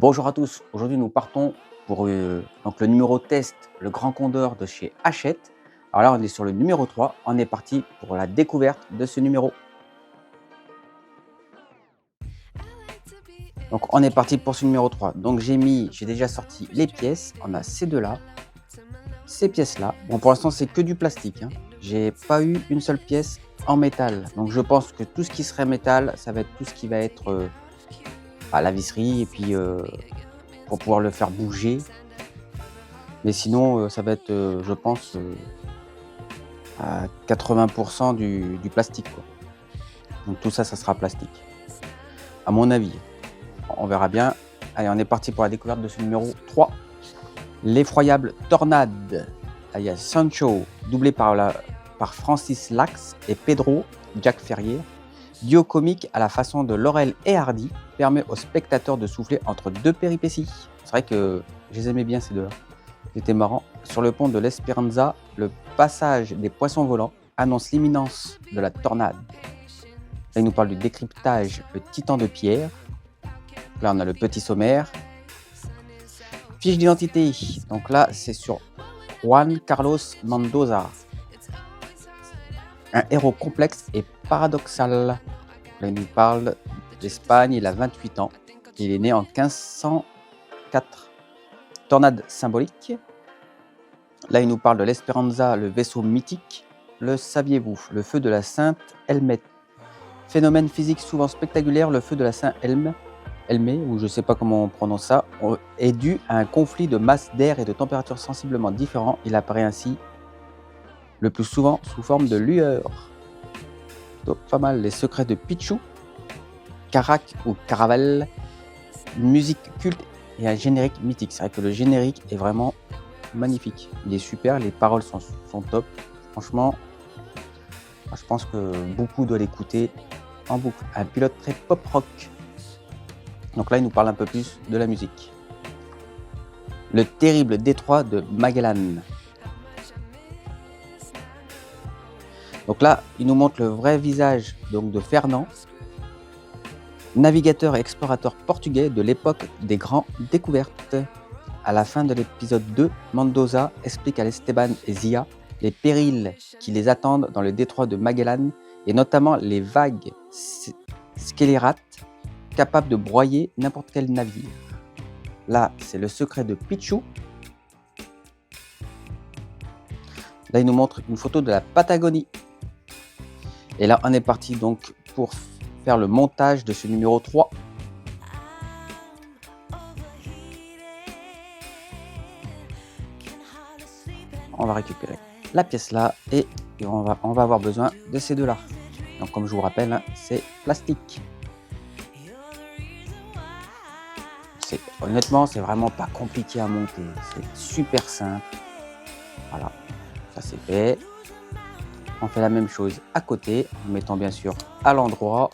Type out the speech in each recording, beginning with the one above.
Bonjour à tous, aujourd'hui nous partons pour donc le numéro test, le Grand Condor de chez Hachette. Alors là on est sur le numéro 3, on est parti pour la découverte de ce numéro. Donc on est parti pour ce numéro 3, donc j'ai déjà sorti les pièces, on a ces deux là, ces pièces là, bon pour l'instant c'est que du plastique, hein. J'ai pas eu une seule pièce en métal, donc je pense que tout ce qui serait métal, ça va être tout ce qui va être à la visserie et puis pour pouvoir le faire bouger. Mais sinon, ça va être, je pense, à 80% du plastique, quoi. Donc tout ça, ça sera plastique, à mon avis. On verra bien. Allez, on est parti pour la découverte de ce numéro 3. L'effroyable Tornade. Là, il y a Sancho, doublé par Francis Lax, et Pedro, Jack Ferrier. Duo comique à la façon de Laurel et Hardy, permet aux spectateurs de souffler entre deux péripéties. C'est vrai que je les aimais bien, ces deux-là. C'était marrant. Sur le pont de l'Esperanza, le passage des poissons volants annonce l'imminence de la tornade. Là, il nous parle du décryptage, le titan de pierre. Là, on a le petit sommaire. Fiche d'identité. Donc là, c'est sur Juan Carlos Mendoza. Un héros complexe et paradoxal. Là, il nous parle d'Espagne, il a 28 ans. Il est né en 1504. Tornade symbolique. Là, il nous parle de l'Esperanza, le vaisseau mythique. Le saviez-vous? Le feu de la Sainte Helmette. Phénomène physique souvent spectaculaire, le feu de la Sainte Helmée, ou je ne sais pas comment on prononce ça, est dû à un conflit de masse d'air et de température sensiblement différents. Il apparaît ainsi le plus souvent sous forme de lueur. Donc, pas mal. Les secrets de Pichou, Carac ou Caravel, une musique culte et un générique mythique. C'est vrai que le générique est vraiment magnifique. Il est super, les paroles sont top. Franchement, je pense que beaucoup doivent l'écouter en boucle. Un pilote très pop rock. Donc là, il nous parle un peu plus de la musique. Le terrible détroit de Magellan. Donc là, il nous montre le vrai visage donc, de Fernand, navigateur et explorateur portugais de l'époque des grandes découvertes. À la fin de l'épisode 2, Mendoza explique à Esteban et Zia les périls qui les attendent dans le détroit de Magellan et notamment les vagues scélérates capables de broyer n'importe quel navire. Là, c'est le secret de Pichou. Là, il nous montre une photo de la Patagonie. Et là, on est parti donc pour faire le montage de ce numéro 3. On va récupérer la pièce là et on va avoir besoin de ces deux là. Donc comme je vous rappelle, hein, c'est plastique. Honnêtement, c'est vraiment pas compliqué à monter. C'est super simple. Voilà, ça c'est fait. On fait la même chose à côté, en mettant bien sûr à l'endroit.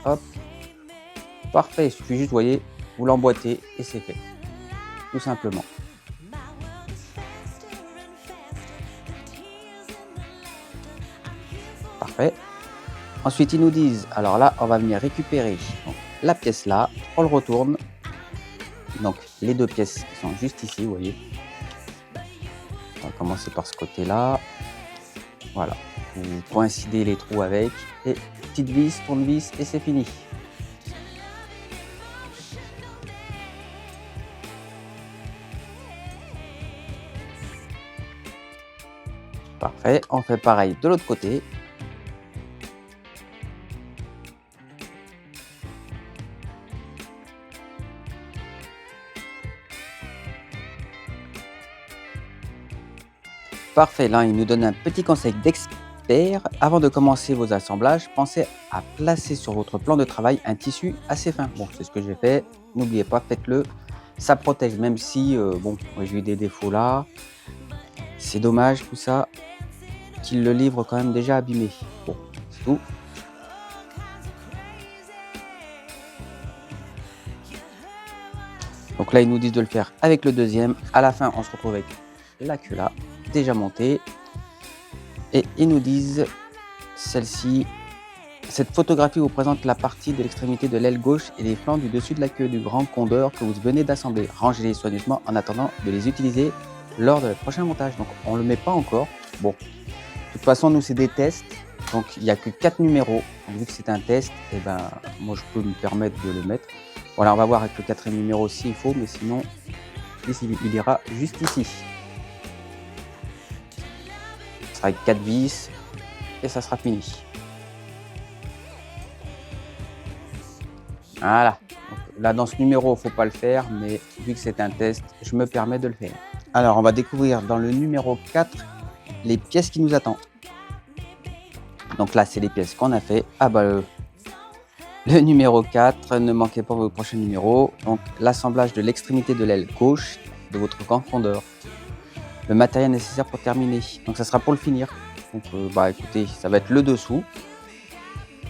Hop, parfait. Il suffit juste, vous voyez, vous l'emboîtez et c'est fait. Tout simplement. Parfait. Ensuite, ils nous disent, alors là, on va venir récupérer donc, la pièce là, on le retourne. Donc, les deux pièces qui sont juste ici, vous voyez. On va commencer par ce côté-là. Voilà. Vous coïncidez les trous avec. Et petite vis, tournevis, et c'est fini. Parfait. On fait pareil de l'autre côté. Parfait, là il nous donne un petit conseil d'expert. Avant de commencer vos assemblages, pensez à placer sur votre plan de travail un tissu assez fin. Bon, c'est ce que j'ai fait, n'oubliez pas, faites-le. Ça protège, même si, bon, j'ai eu des défauts là. C'est dommage tout ça, qu'il le livre quand même déjà abîmé. Bon, c'est tout. Donc là, ils nous disent de le faire avec le deuxième. À la fin, on se retrouve avec la queue là, déjà montée. Et ils nous disent, celle-ci, Cette photographie vous présente la partie de l'extrémité de l'aile gauche et les flancs du dessus de la queue du grand condor que vous venez d'assembler. Rangez-les soigneusement en attendant de les utiliser lors de le prochain montage. Donc on ne le met pas encore. Bon, de toute façon, nous c'est des tests. Donc il n'y a que 4 numéros. Donc, vu que c'est un test, et ben, moi je peux me permettre de le mettre. Voilà, on va voir avec le 4e numéro s'il faut, mais sinon, ici, il ira juste ici. Ce sera avec 4 vis et ça sera fini. Voilà. Donc, là, dans ce numéro, il ne faut pas le faire, mais vu que c'est un test, je me permets de le faire. Alors, on va découvrir dans le numéro 4 les pièces qui nous attendent. Donc là, c'est les pièces qu'on a fait. Ah bah, le numéro 4, ne manquez pas vos prochains numéros. Donc, l'assemblage de l'extrémité de l'aile gauche de votre grand condor. Le matériel nécessaire pour terminer. Donc, ça sera pour le finir. Donc, bah écoutez, ça va être le dessous.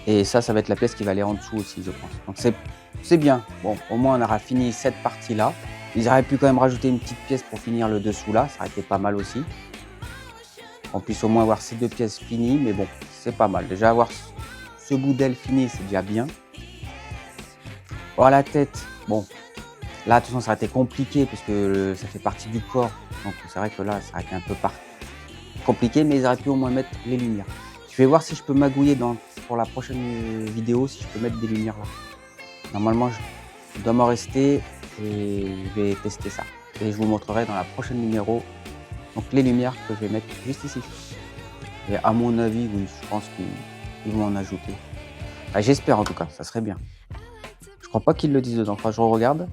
Et ça va être la pièce qui va aller en dessous aussi, je pense. Donc, c'est bien. Bon, au moins, on aura fini cette partie-là. Ils auraient pu quand même rajouter une petite pièce pour finir le dessous là. Ça aurait été pas mal aussi. On puisse au moins avoir ces 2 pièces finies. Mais bon, c'est pas mal. Déjà, avoir ce bout d'aile fini, c'est déjà bien. Pour la tête, bon, là, de toute façon, ça aurait été compliqué parce que ça fait partie du corps. Donc, c'est vrai que là, ça aurait été un peu compliqué, mais ils auraient pu au moins mettre les lumières. Je vais voir si je peux magouiller pour la prochaine vidéo, si je peux mettre des lumières là. Normalement, je dois m'en rester et je vais tester ça. Et je vous montrerai dans la prochaine numéro donc les lumières que je vais mettre juste ici. Et à mon avis, oui, je pense qu'ils vont en ajouter. Enfin, j'espère en tout cas, ça serait bien. Je crois pas qu'ils le disent dedans. Enfin, je regarde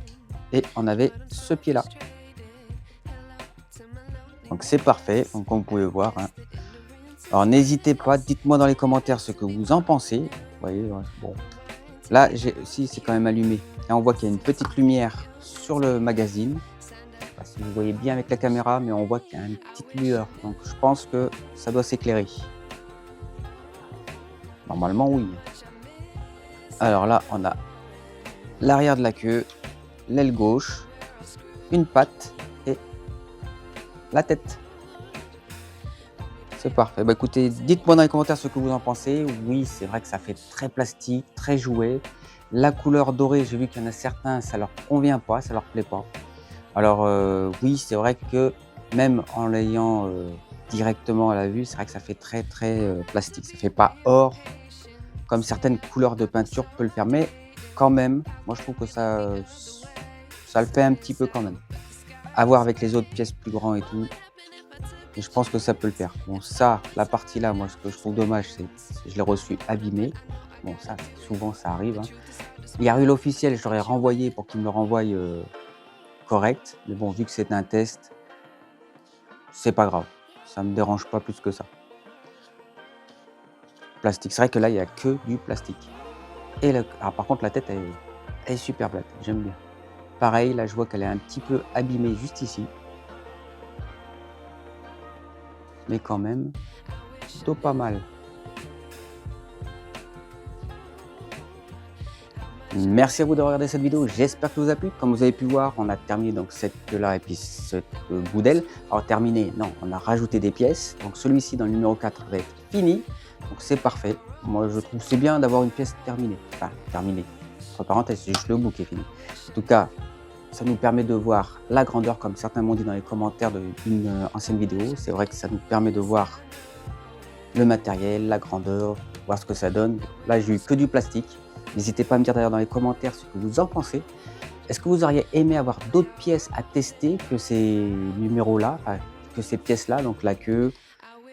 et on avait ce pied là. Donc c'est parfait, donc comme vous pouvez voir. Hein. Alors n'hésitez pas, dites-moi dans les commentaires ce que vous en pensez. Vous voyez, bon. Là, si c'est quand même allumé. Là, on voit qu'il y a une petite lumière sur le magazine. Je sais pas si vous voyez bien avec la caméra, mais on voit qu'il y a une petite lueur. Donc je pense que ça doit s'éclairer. Normalement, oui. Alors là, on a l'arrière de la queue, l'aile gauche, une patte et la tête. C'est parfait. Bah écoutez, dites-moi dans les commentaires ce que vous en pensez. Oui, c'est vrai que ça fait très plastique, très jouet. La couleur dorée, j'ai vu qu'il y en a certains, ça leur convient pas, ça leur plaît pas. Alors oui, c'est vrai que même en l'ayant directement à la vue, c'est vrai que ça fait très plastique. Ça fait pas or comme certaines couleurs de peinture peuvent le faire, mais quand même, moi je trouve que ça le fait un petit peu quand même. À voir avec les autres pièces plus grandes et tout. Et je pense que ça peut le faire. Bon, ça, la partie là, moi, ce que je trouve dommage, c'est que je l'ai reçu abîmé. Bon, ça, souvent, ça arrive. Hein. Il y a eu l'officiel, je l'aurais renvoyé pour qu'il me le renvoie correct. Mais bon, vu que c'est un test, c'est pas grave. Ça me dérange pas plus que ça. Plastique, c'est vrai que là, il n'y a que du plastique. Et alors, par contre, la tête, elle est super plate. J'aime bien. Pareil, là, je vois qu'elle est un petit peu abîmée juste ici. Mais quand même, plutôt pas mal. Merci à vous de regarder cette vidéo, j'espère que ça vous a plu. Comme vous avez pu voir, on a terminé donc cette queue-là et puis cette bout d'aile. Alors terminé, non, on a rajouté des pièces. Donc celui-ci dans le numéro 4 va être fini. Donc c'est parfait. Moi je trouve que c'est bien d'avoir une pièce terminée. Enfin, terminée. Entre parenthèses, c'est juste le bout qui est fini. En tout cas, ça nous permet de voir la grandeur, comme certains m'ont dit dans les commentaires d'une ancienne vidéo. C'est vrai que ça nous permet de voir le matériel, la grandeur, voir ce que ça donne. Là, j'ai eu que du plastique. N'hésitez pas à me dire d'ailleurs dans les commentaires ce que vous en pensez. Est-ce que vous auriez aimé avoir d'autres pièces à tester que ces numéros-là, que ces pièces-là, donc la queue,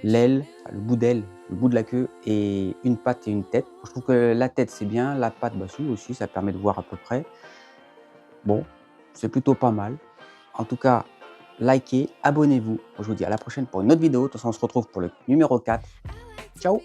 l'aile, le bout d'aile, le bout de la queue et une patte et une tête. Je trouve que la tête c'est bien, la patte bah, aussi, ça permet de voir à peu près. Bon, c'est plutôt pas mal. En tout cas, likez, abonnez-vous. Je vous dis à la prochaine pour une autre vidéo. De toute façon, on se retrouve pour le numéro 4. Ciao!